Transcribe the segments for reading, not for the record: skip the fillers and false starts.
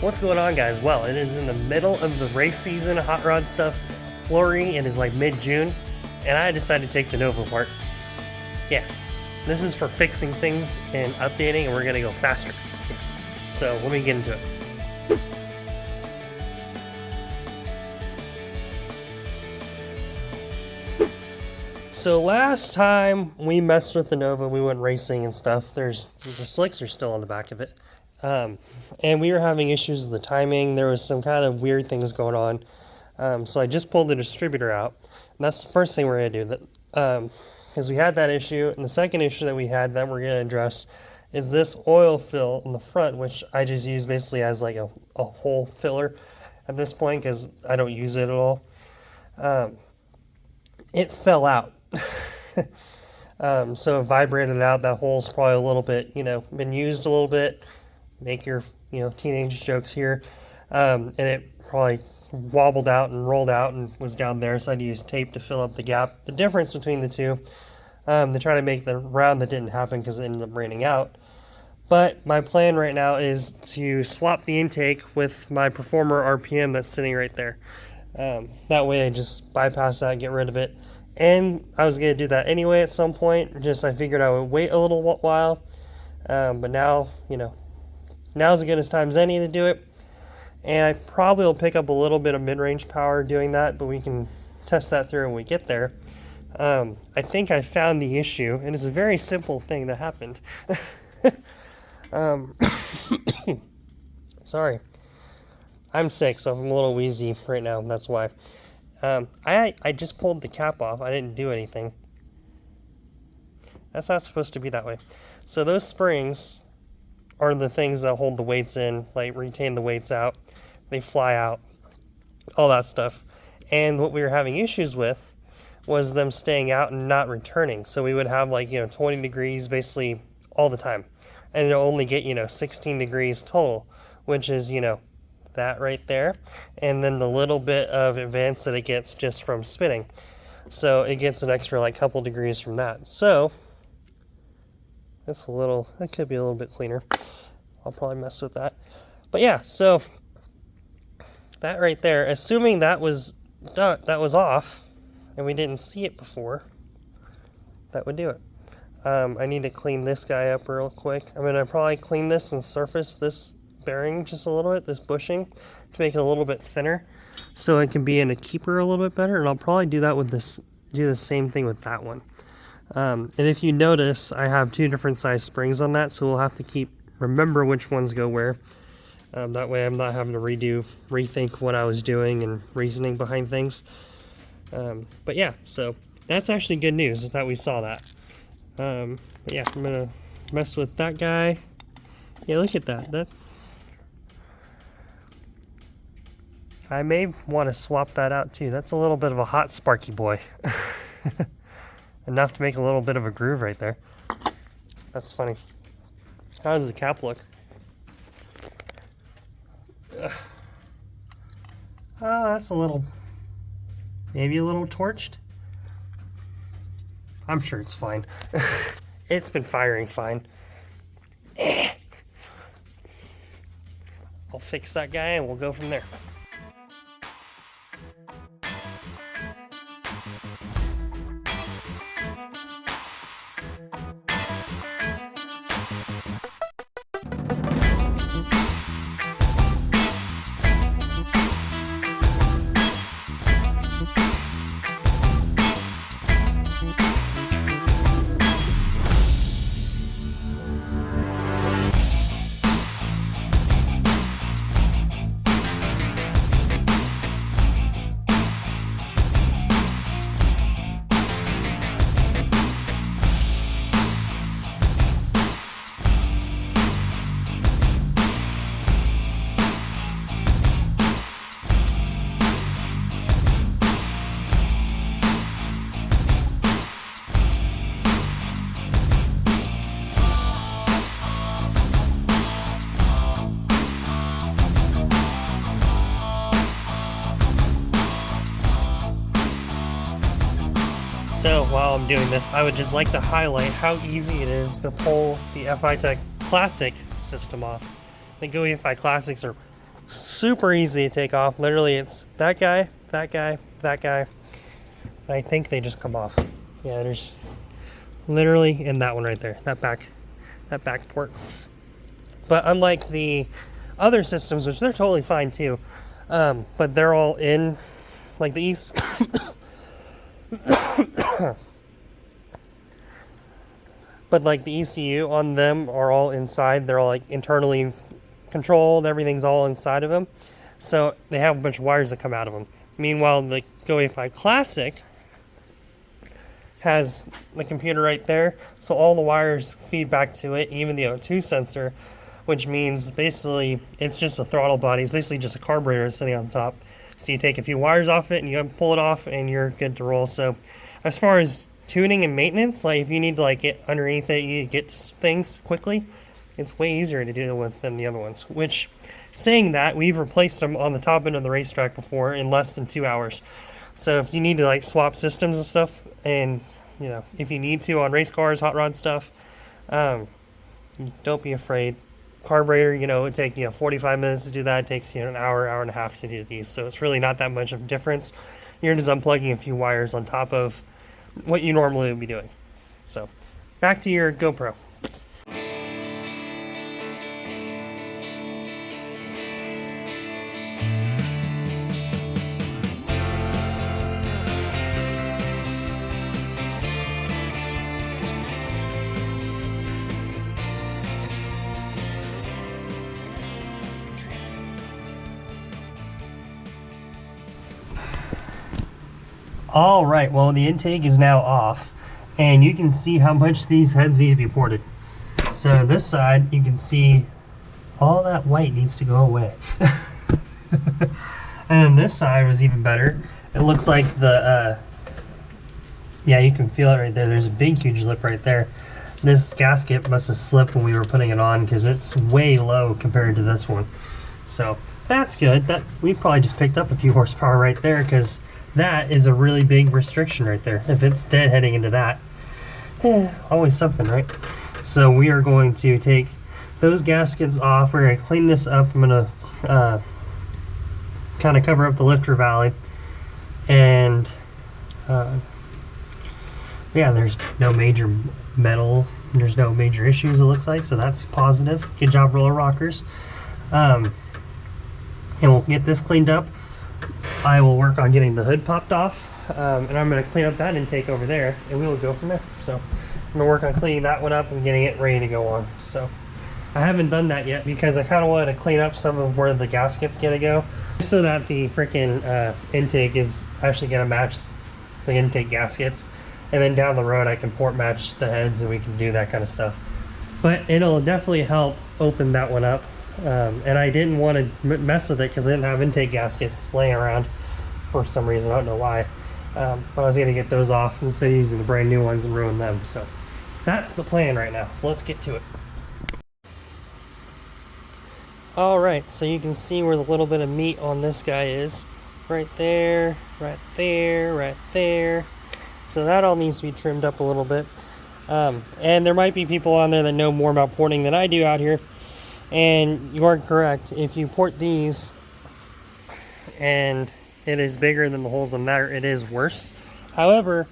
What's going on, guys? Well, it is in the middle of the race season. Hot rod stuff's flurry. It is like mid-June, and I decided to take the Nova apart. Yeah, this is for fixing things and updating, and we're gonna go faster. So let me get into it. So last time we messed with the Nova, we went racing and stuff. The slicks are still on the back of it. And we were having issues with the timing. There was some kind of weird things going on. So I just pulled the distributor out. And that's the first thing we're going to do. Because we had that issue. And the second issue that we had that we're going to address is this oil fill in the front, which I just use basically as like a hole filler at this point because I don't use it at all. It fell out. So it vibrated out. That hole's probably a little bit, been used a little bit. Make your, teenage jokes here. And it probably wobbled out and rolled out and was down there. So I had to use tape to fill up the gap. The difference between the two, to try to make the round that didn't happen because it ended up raining out. But my plan right now is to swap the intake with my Performer RPM that's sitting right there. That way I just bypass that, get rid of it. And I was going to do that anyway at some point. Just I figured I would wait a little while. But now, now's as good as time as any to do it. And I probably will pick up a little bit of mid-range power doing that, but we can test that through when we get there. I think I found the issue, and it's a very simple thing that happened. Sorry. I'm sick, so I'm a little wheezy right now, that's why. I just pulled the cap off. I didn't do anything. That's not supposed to be that way. So those springs are the things that hold the weights in, like retain the weights out. They fly out, all that stuff. And what we were having issues with was them staying out and not returning. So we would have 20 degrees basically all the time. And it'll only get, 16 degrees total, which is, that right there. And then the little bit of advance that it gets just from spinning. So it gets an extra couple degrees from that. So that could be a little bit cleaner. I'll probably mess with that. But yeah, so that right there, assuming that was done, that was off, and we didn't see it before, that would do it. I need to clean this guy up real quick. I'm going to probably clean this and surface this bearing just a little bit, this bushing, to make it a little bit thinner, so it can be in a keeper a little bit better. And I'll probably do that with this, do the same thing with that one. And if you notice, I have two different size springs on that, so we'll have to remember which ones go where. That way I'm not having to rethink what I was doing and reasoning behind things. But yeah, so that's actually good news that we saw that. But yeah, I'm gonna mess with that guy. Yeah, look at that. I may want to swap that out too. That's a little bit of a hot sparky boy. Enough to make a little bit of a groove right there. That's funny. How does the cap look? Oh, that's maybe a little torched. I'm sure it's fine. It's been firing fine. I'll fix that guy and we'll go from there. So while I'm doing this, I would just like to highlight how easy it is to pull the FI Tech Classic system off. The GUI FI Classics are super easy to take off. Literally, it's that guy, that guy, that guy. And I think they just come off. Yeah, there's literally in that one right there, that back port. But unlike the other systems, which they're totally fine too, but they're all in, like the East. But like the ECU on them are all inside. They're all like internally controlled. Everything's all inside of them. So they have a bunch of wires that come out of them. Meanwhile, the Go A5 Classic has the computer right there. So all the wires feed back to it, even the O2 sensor, which means basically it's just a throttle body. It's basically just a carburetor sitting on top. So you take a few wires off it and you pull it off and you're good to roll. So as far as tuning and maintenance, like if you need to like get underneath it, you get things quickly, it's way easier to deal with than the other ones. Which, saying that, we've replaced them on the top end of the racetrack before in less than 2 hours. So if you need to like swap systems and stuff, and you know, if you need to on race cars, hot rod stuff, don't be afraid. Carburetor, you know, it takes 45 minutes to do that. It takes an hour and a half to do these. So it's really not that much of a difference. You're just unplugging a few wires on top of what you normally would be doing. So back to your GoPro. All right, well, the intake is now off, and you can see how much these heads need to be ported. So this side, you can see all that white needs to go away. And then this side was even better. It looks like the, yeah, you can feel it right there. There's a big, huge lip right there. This gasket must have slipped when we were putting it on because it's way low compared to this one. So that's good. That we probably just picked up a few horsepower right there, because that is a really big restriction right there. If it's dead heading into that, always something, right? So we are going to take those gaskets off. We're going to clean this up. I'm going to kind of cover up the lifter valley. And yeah, there's no major metal. There's no major issues, it looks like. So that's positive. Good job, roller rockers. And we'll get this cleaned up. I will work on getting the hood popped off, and I'm going to clean up that intake over there, and we will go from there. So I'm going to work on cleaning that one up and getting it ready to go on. So I haven't done that yet because I kind of wanted to clean up some of where the gasket's going to go, so that the freaking intake is actually going to match the intake gaskets, and then down the road I can port match the heads and we can do that kind of stuff. But it'll definitely help open that one up. And I didn't want to mess with it because I didn't have intake gaskets laying around for some reason. I don't know why. But I was going to get those off instead of using the brand new ones and ruin them. So that's the plan right now. So let's get to it. Alright, so you can see where the little bit of meat on this guy is. Right there, right there, right there. So that all needs to be trimmed up a little bit. And there might be people on there that know more about porting than I do out here. And you are correct. If you port these and it is bigger than the holes in there, it is worse. However,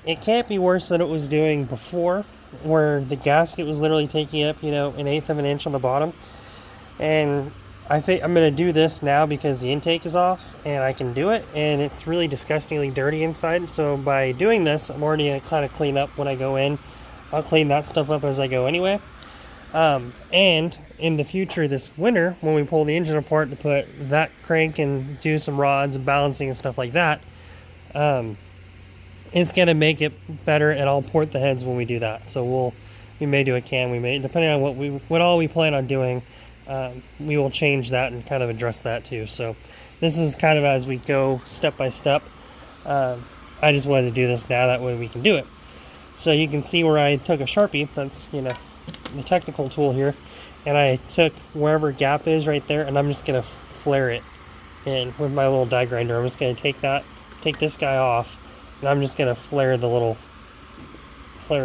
it can't be worse than it was doing before, where the gasket was literally taking up, 1/8 of an inch on the bottom. And I think I'm going to do this now because the intake is off and I can do it, and it's really disgustingly dirty inside. So by doing this, I'm already going to kind of clean up when I go in. I'll clean that stuff up as I go anyway. And in the future this winter, when we pull the engine apart to put that crank and do some rods and balancing and stuff like that, it's going to make it better, and I'll port the heads when we do that. So we may do a cam, we may, depending on what all we plan on doing, we will change that and kind of address that too. So this is kind of as we go step by step. I just wanted to do this now, that way we can do it. So you can see where I took a Sharpie, that's, the technical tool here, and I took wherever gap is right there, and I'm just going to flare it in with my little die grinder. I'm just going to take this guy off, and I'm just going to flare it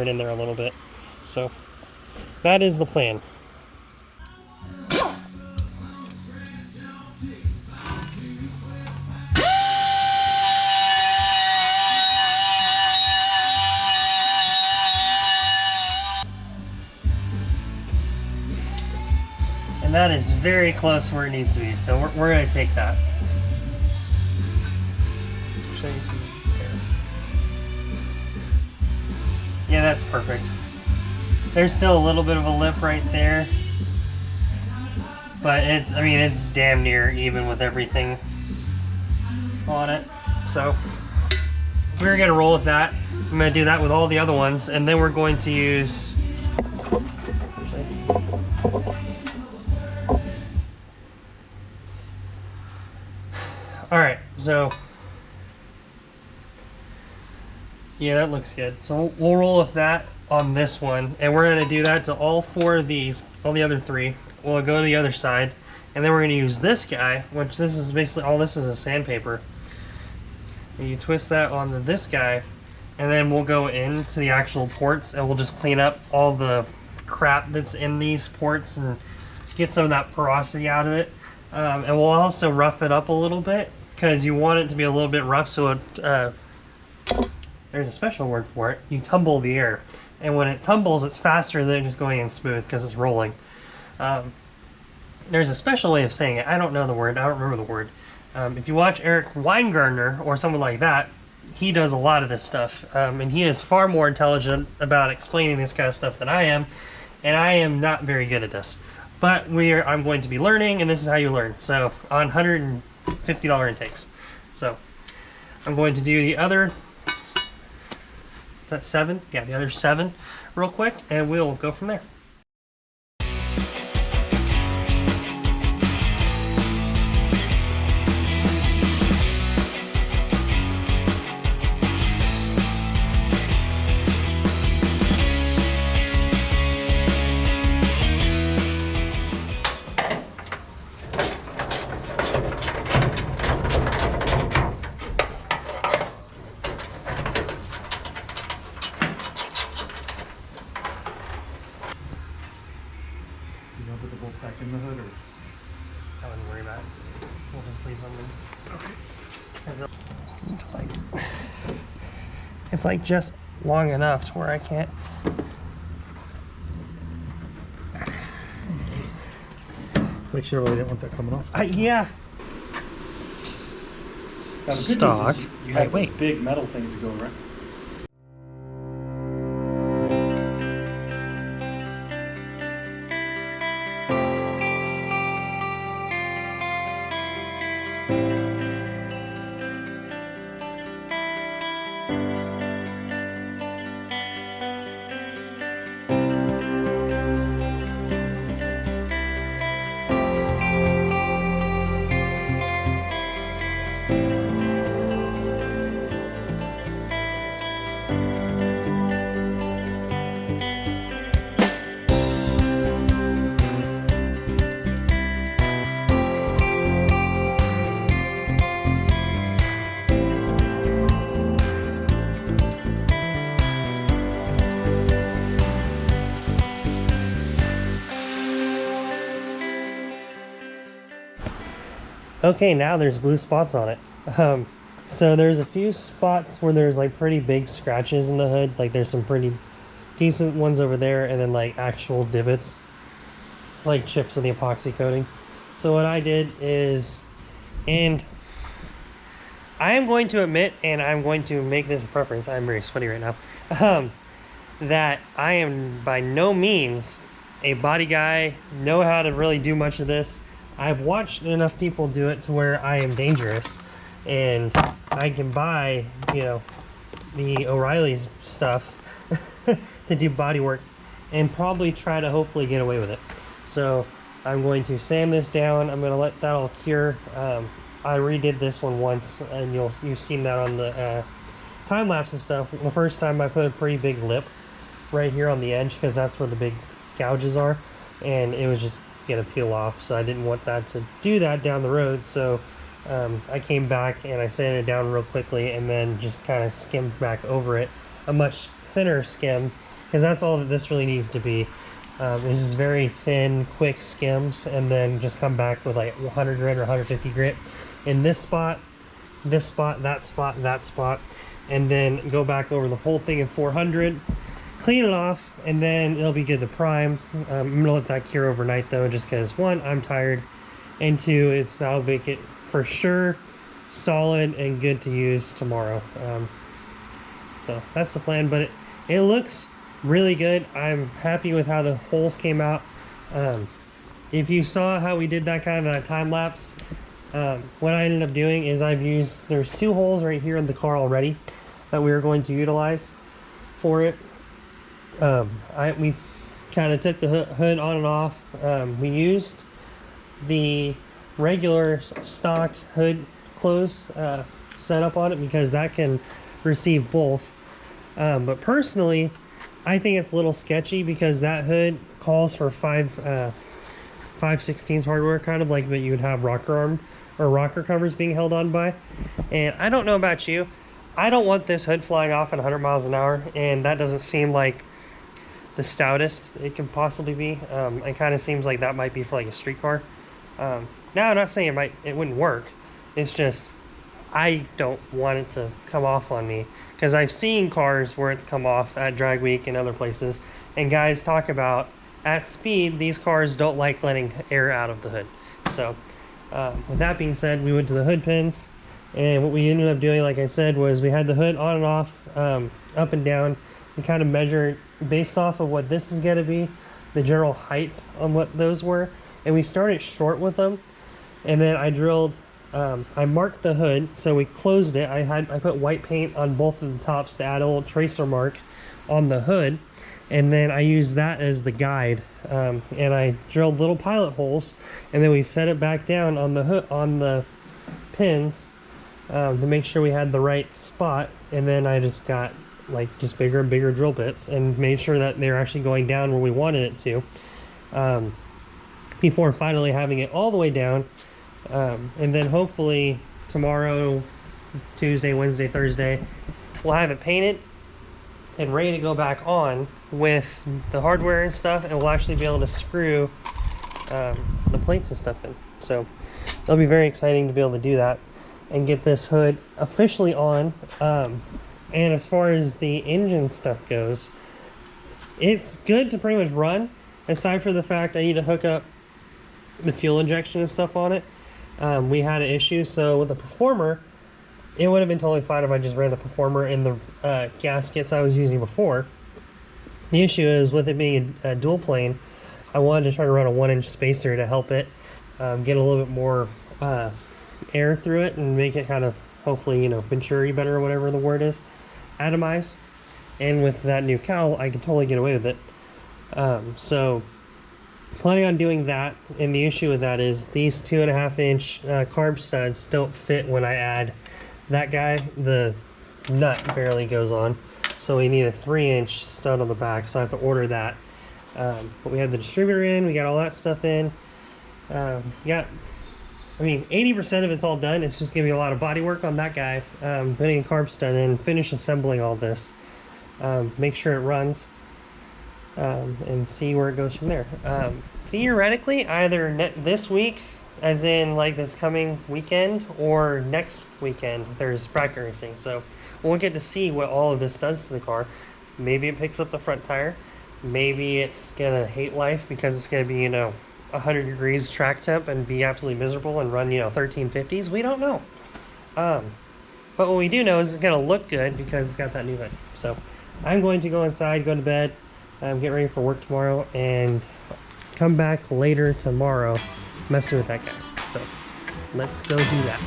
in there a little bit. So that is the plan. that is very close where it needs to be, so we're going to take that. Show you some hair. Yeah, that's perfect. There's still a little bit of a lip right there, but it's, I mean, it's damn near even with everything on it. So we're going to roll with that. I'm going to do that with all the other ones, and then we're going to use... Alright, so... yeah, that looks good. So we'll roll with that on this one, and we're going to do that to all 4 of these, all the other 3. We'll go to the other side, and then we're going to use this guy, which this is basically, all this is a sandpaper. And you twist that on this guy, and then we'll go into the actual ports, and we'll just clean up all the crap that's in these ports and get some of that porosity out of it. And we'll also rough it up a little bit, because you want it to be a little bit rough, so it... there's a special word for it. You tumble the air. And when it tumbles, it's faster than just going in smooth because it's rolling. There's a special way of saying it. I don't know the word. I don't remember the word. If you watch Eric Weingartner or someone like that, he does a lot of this stuff. And he is far more intelligent about explaining this kind of stuff than I am. And I am not very good at this. But I'm going to be learning, and this is how you learn. So on $150 intakes. So I'm going to do the other... that's 7? Yeah, the other 7 real quick, and we'll go from there. Put the bolts back in the hood, or I wouldn't worry about it. We'll just leave them in. Okay. It's like just long enough to where I can't. It's like she really didn't want that coming off. Yeah. Now, the good news Stock. is you have Wait. those big metal things that go around. Okay, now there's blue spots on it. So there's a few spots where there's like pretty big scratches in the hood. Like there's some pretty decent ones over there, and then like actual divots, like chips of the epoxy coating. So what I did is, and I am going to admit, and I'm going to make this a preference, I'm very sweaty right now, that I am by no means a body guy, know how to really do much of this. I've watched enough people do it to where I am dangerous, and I can buy, you know, the O'Reilly's stuff to do body work and probably try to hopefully get away with it. So I'm going to sand this down. I'm going to let that all cure. I redid this one once, and you've seen that on the time lapse and stuff. The first time I put a pretty big lip right here on the edge because that's where the big gouges are, and it was just gonna peel off, so I didn't want that to do that down the road. So I came back and I sanded it down real quickly, and then just kind of skimmed back over it, a much thinner skim, because that's all that this really needs to be. This is very thin, quick skims, and then just come back with like 100 grit or 150 grit in this spot, that spot, and then go back over the whole thing in 400, clean it off, and then it'll be good to prime. I'm gonna let that cure overnight though, just because one, I'm tired, and two, I'll make it for sure solid and good to use tomorrow. So that's the plan, but it looks really good. I'm happy with how the holes came out. If you saw how we did that kind of a time lapse, what I ended up doing is there's 2 holes right here in the car already that we were going to utilize for it. We kind of took the hood on and off. We used the regular stock hood close setup on it because that can receive both. But personally, I think it's a little sketchy because that hood calls for 5/16 hardware, kind of like what you would have rocker arm or rocker covers being held on by. And I don't know about you, I don't want this hood flying off at 100 miles an hour, and that doesn't seem like the stoutest it can possibly be. It kind of seems like that might be for like a street car. Now I'm not saying it wouldn't work. It's just I don't want it to come off on me, because I've seen cars where it's come off at drag week and other places, and guys talk about at speed these cars don't like letting air out of the hood. So with that being said, we went to the hood pins, and what we ended up doing, like I said, was we had the hood on and off, up and down. We kind of measured based off of what this is going to be, the general height on what those were, and we started short with them, and then I drilled. I marked the hood, so we closed it. I put white paint on both of the tops to add a little tracer mark on the hood, and then I used that as the guide. And I drilled little pilot holes, and then we set it back down on the hood, on the pins, to make sure we had the right spot. And then I just got just bigger and bigger drill bits and made sure that they're actually going down where we wanted it to, before finally having it all the way down. And then hopefully tomorrow, Tuesday, Wednesday, Thursday, we'll have it painted and ready to go back on with the hardware and stuff, and we'll actually be able to screw the plates and stuff in. So it'll be very exciting to be able to do that and get this hood officially on. And as far as the engine stuff goes, it's good to pretty much run, aside from the fact I need to hook up the fuel injection and stuff on it. We had an issue, so with the Performer, it would have been totally fine if I just ran the Performer in the gaskets I was using before. The issue is, with it being a dual plane, I wanted to try to run a 1-inch spacer to help it get a little bit more air through it and make it kind of, hopefully, Venturi better, or whatever the word is, atomize. And with that new cowl, I can totally get away with it. So planning on doing that, and the issue with that is these 2.5-inch carb studs don't fit when I add that guy. The nut barely goes on, so we need a 3-inch stud on the back, so I have to order that. But we have the distributor in, we got all that stuff in. 80% of it's all done. It's just gonna be a lot of body work on that guy, putting a carb stud in, finish assembling all this, make sure it runs, and see where it goes from there. Theoretically, either this week, as in this coming weekend, or next weekend, there's bracket racing. So we'll get to see what all of this does to the car. Maybe it picks up the front tire. Maybe it's gonna hate life because it's gonna be 100 degrees track temp and be absolutely miserable and run 1350s. We don't know. But what we do know is it's gonna look good because it's got that new hood. So I'm going to go inside, go to bed, get ready for work tomorrow, and come back later tomorrow messing with that guy. So let's go do that.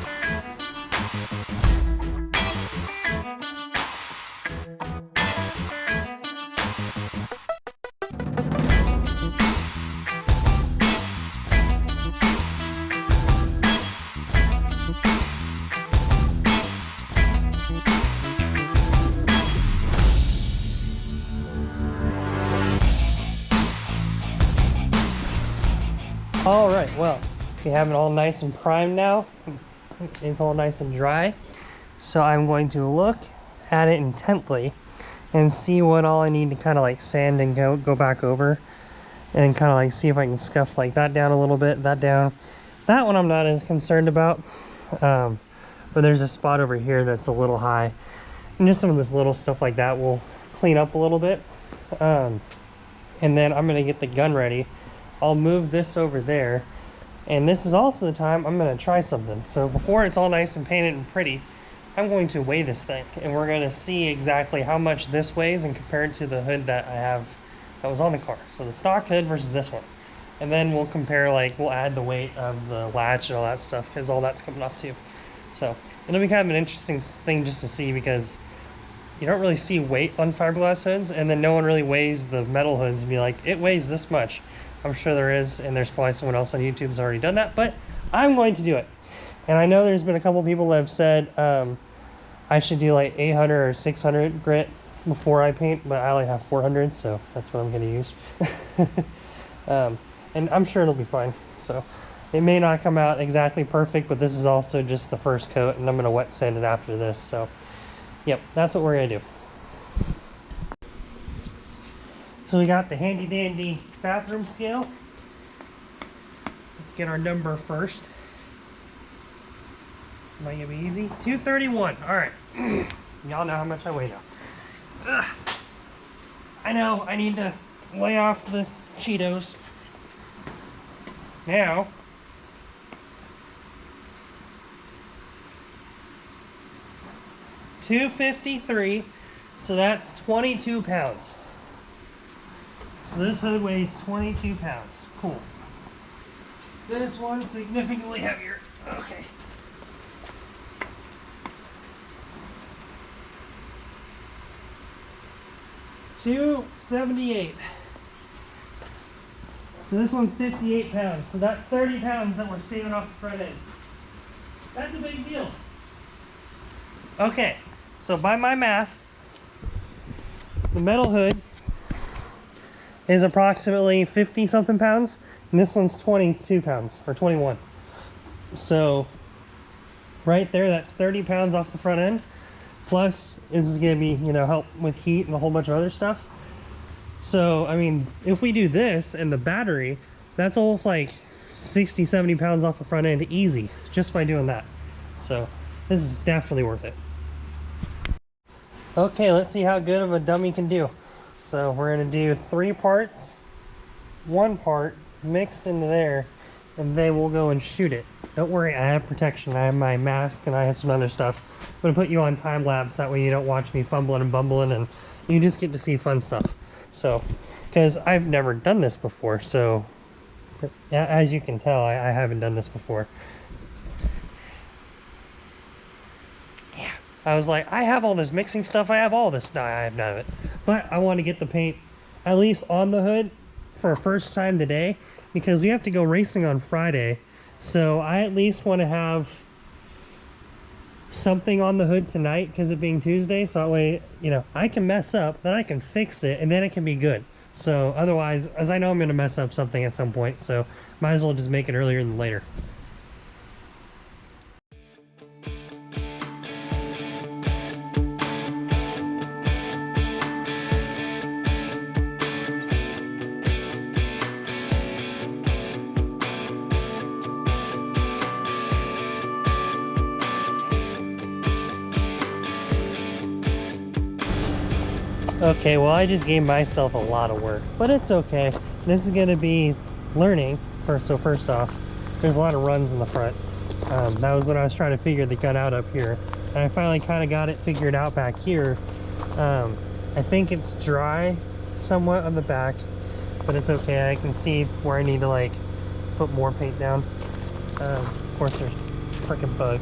All right, well, we have it all nice and primed now. It's all nice and dry. So I'm going to look at it intently and see what all I need to kind of sand and go back over, and kind of see if I can scuff that down a little bit, that down. That one I'm not as concerned about, but there's a spot over here that's a little high, and just some of this little stuff like that will clean up a little bit. And then I'm gonna get the gun ready. I'll move this over there, and this is also the time I'm gonna try something. So before it's all nice and painted and pretty, I'm going to weigh this thing, and we're gonna see exactly how much this weighs and compared to the hood that I have that was on the car. So the stock hood versus this one. And then we'll compare, like, we'll add the weight of the latch and all that stuff, because all that's coming off too. So it'll be kind of an interesting thing just to see, because you don't really see weight on fiberglass hoods, and then no one really weighs the metal hoods and be like, it weighs this much. I'm sure there is, and there's probably someone else on YouTube who's already done that, but I'm going to do it. And I know there's been a couple people that have said I should do like 800 or 600 grit before I paint, but I only have 400, so that's what I'm going to use. And I'm sure it'll be fine. So it may not come out exactly perfect, but this is also just the first coat, and I'm going to wet sand it after this. So yep, that's what we're going to do. So we got the handy dandy bathroom scale. Let's get our number first. Might be easy. 231. All right. Y'all know how much I weigh now. Ugh. I know I need to lay off the Cheetos. Now, $253, so that's 22 pounds. So this hood weighs 22 pounds. Cool. This one's significantly heavier. Okay. $278. So this one's 58 pounds. So that's 30 pounds that we're saving off the front end. That's a big deal. Okay, so by my math, the metal hood is approximately 50 something pounds, and this one's 22 pounds, or 21. So right there, that's 30 pounds off the front end. Plus, this is gonna be, you know, help with heat and a whole bunch of other stuff. So, I mean, if we do this and the battery, that's almost like 60, 70 pounds off the front end easy, just by doing that. So, this is definitely worth it. Okay, let's see how good of a dummy can do. So, we're gonna do 3 parts, 1 part mixed into there, and then we'll go and shoot it. Don't worry, I have protection. I have my mask and I have some other stuff. I'm gonna put you on time lapse, that way you don't watch me fumbling and bumbling, and you just get to see fun stuff. So, because I've never done this before, so as you can tell, I haven't done this before. Yeah, I was like, I have all this mixing stuff, I have all this. No, I have none of it. But I want to get the paint at least on the hood for a first time today, because we have to go racing on Friday. So I at least want to have something on the hood tonight, because it being Tuesday, so that way, you know, I can mess up, then I can fix it, and then it can be good. So otherwise, as I know I'm going to mess up something at some point, so might as well just make it earlier than later. Okay, well, I just gave myself a lot of work, but it's okay. This is going to be learning. So first off, there's a lot of runs in the front. That was when I was trying to figure the gun out up here. And I finally kind of got it figured out back here. I think it's dry somewhat on the back, but it's okay. I can see where I need to, like, put more paint down. Of course, there's a freaking bug.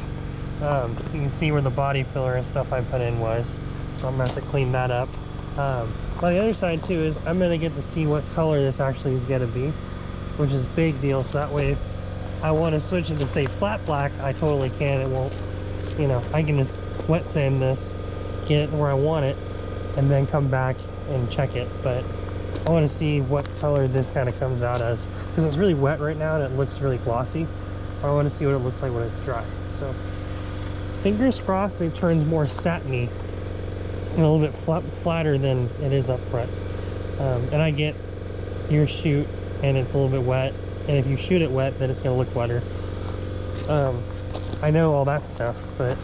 You can see where the body filler and stuff I put in was, so I'm going to have to clean that up. But the other side too is I'm gonna get to see what color this actually is gonna be, which is a big deal. So that way, if I want to switch it to say flat black, I totally can. It won't, you know, I can just wet sand this, get it where I want it, and then come back and check it. But I want to see what color this kind of comes out as, because it's really wet right now and it looks really glossy. I want to see what it looks like when it's dry. So fingers crossed it turns more satiny and a little bit flatter than it is up front. And I get your shoot and it's a little bit wet, and if you shoot it wet, then it's going to look wetter. I know all that stuff, but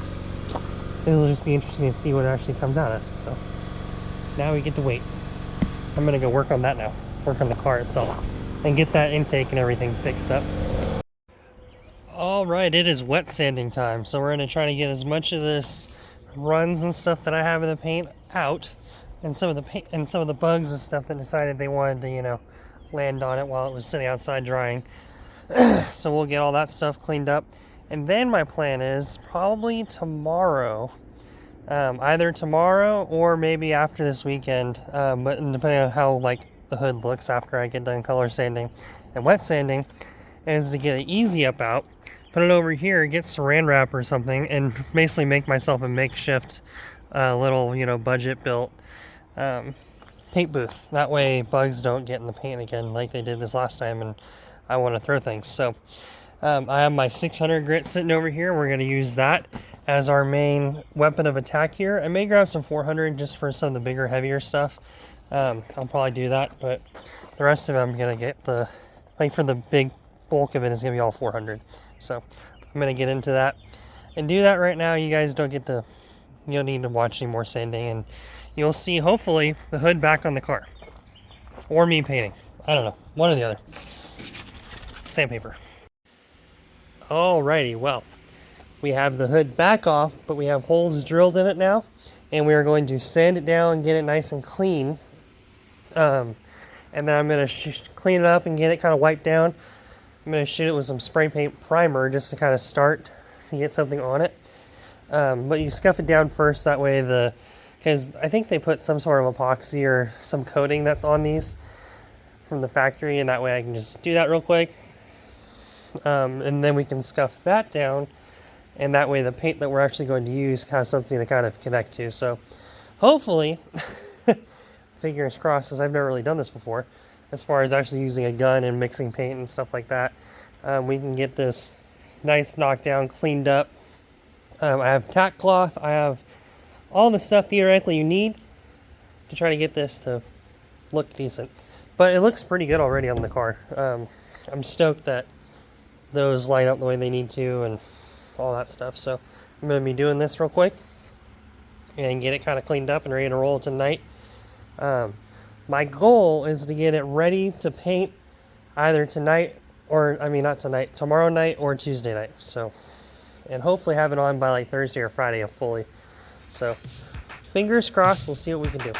it'll just be interesting to see what it actually comes out as. So now we get to wait. I'm gonna go work on that now, work on the car itself, and get that intake and everything fixed up. All right, it is wet sanding time, so we're gonna try to get as much of this runs and stuff that I have in the paint out, and some of the paint and some of the bugs and stuff that decided they wanted to, you know, land on it while it was sitting outside drying. So we'll get all that stuff cleaned up, and then my plan is probably tomorrow, either tomorrow or maybe after this weekend, but depending on how like the hood looks after I get done color sanding and wet sanding, is to get an easy up out, put it over here, get saran wrap or something, and basically make myself a makeshift little, you know, budget built paint booth. That way bugs don't get in the paint again like they did this last time and I want to throw things. So I have my 600 grit sitting over here. We're going to use that as our main weapon of attack here. I may grab some 400 just for some of the bigger, heavier stuff. I'll probably do that, but the rest of it I'm going to get the, like for the big bulk of it is going to be all 400. So I'm going to get into that and do that right now. You guys don't need to watch any more sanding, and you'll see hopefully the hood back on the car or me painting. I don't know, one or the other. Sandpaper. Alrighty, well, we have the hood back off, but we have holes drilled in it now, and we are going to sand it down, get it nice and clean, and then I'm going to clean it up and get it kind of wiped down. I'm going to shoot it with some spray paint primer just to kind of start to get something on it, but you scuff it down first, that way because I think they put some sort of epoxy or some coating that's on these from the factory, and that way I can just do that real quick. And then we can scuff that down, and that way the paint that we're actually going to use has something to kind of connect to. So hopefully, fingers crossed, as I've never really done this before, as far as actually using a gun and mixing paint and stuff like that, we can get this nice knockdown, cleaned up. I have tack cloth, I have all the stuff theoretically you need to try to get this to look decent. But it looks pretty good already on the car. I'm stoked that those line up the way they need to and all that stuff. So I'm going to be doing this real quick and get it kind of cleaned up and ready to roll tonight. My goal is to get it ready to paint either tonight or, I mean not tonight, tomorrow night or Tuesday night. So, and hopefully have it on by like Thursday or Friday fully. So fingers crossed, we'll see what we can do.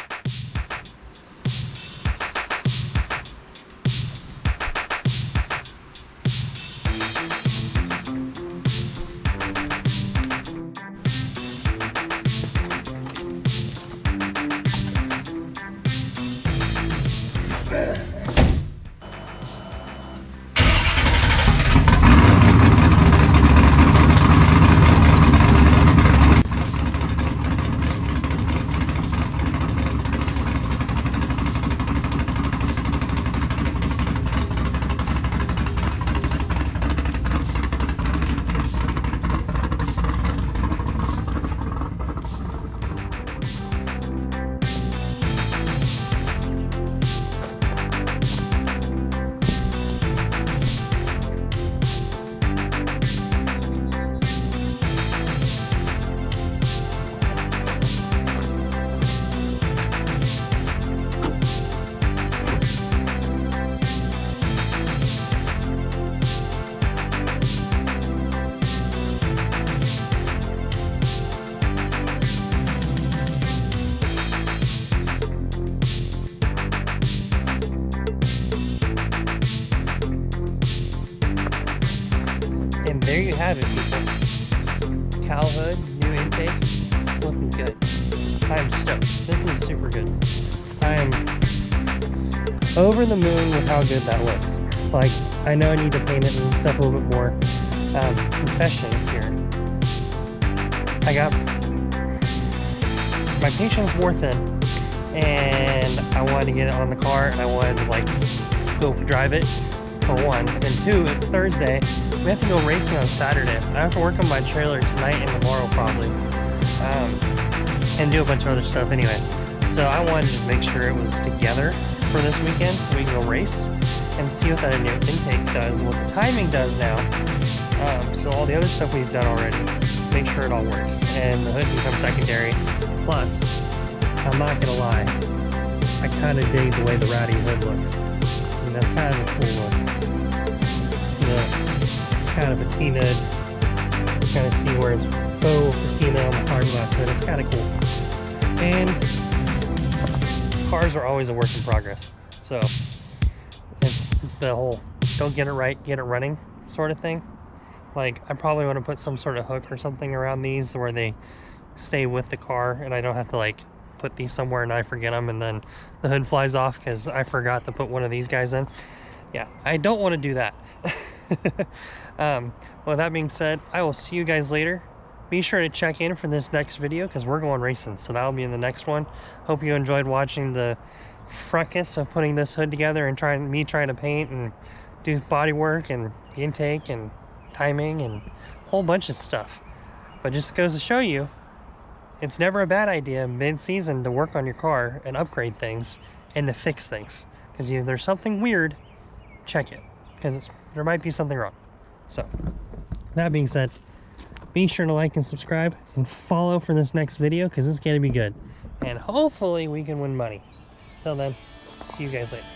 And there you have it, people. Cow hood, new intake. It's looking good. I am stoked. This is super good. I am over the moon with how good that looks. Like, I know I need to paint it and stuff a little bit more. Confession here. My patience wore thin, and I wanted to get it on the car, and I wanted to like go drive it for one, and two, it's Thursday. We have to go racing on Saturday. I have to work on my trailer tonight and tomorrow probably, and do a bunch of other stuff anyway. So I wanted to make sure it was together for this weekend so we can go race and see what that new intake does, what the timing does now. So all the other stuff we've done already, make sure it all works, and the hood can come secondary. Plus, I'm not gonna lie, I kind of dig the way the ratty hood looks. And that's kind of a cool look. You know, kind of patina. Kind of see where it's faux patina on the hard glass hood. It's kind of cool. And cars are always a work in progress. So it's the whole don't get it right, get it running sort of thing. Like, I probably want to put some sort of hook or something around these where they stay with the car and I don't have to like put these somewhere and I forget them and then the hood flies off because I forgot to put one of these guys in. Yeah, I don't want to do that. Well, that being said, I will see you guys later. Be sure to check in for this next video because we're going racing, so that'll be in the next one. Hope you enjoyed watching the fracas of putting this hood together and trying to paint and do body work and intake and timing and a whole bunch of stuff. But just goes to show you, it's never a bad idea mid-season to work on your car and upgrade things and to fix things. Because if there's something weird, check it. Because there might be something wrong. So, that being said, be sure to like and subscribe and follow for this next video because it's going to be good. And hopefully we can win money. Till then, see you guys later.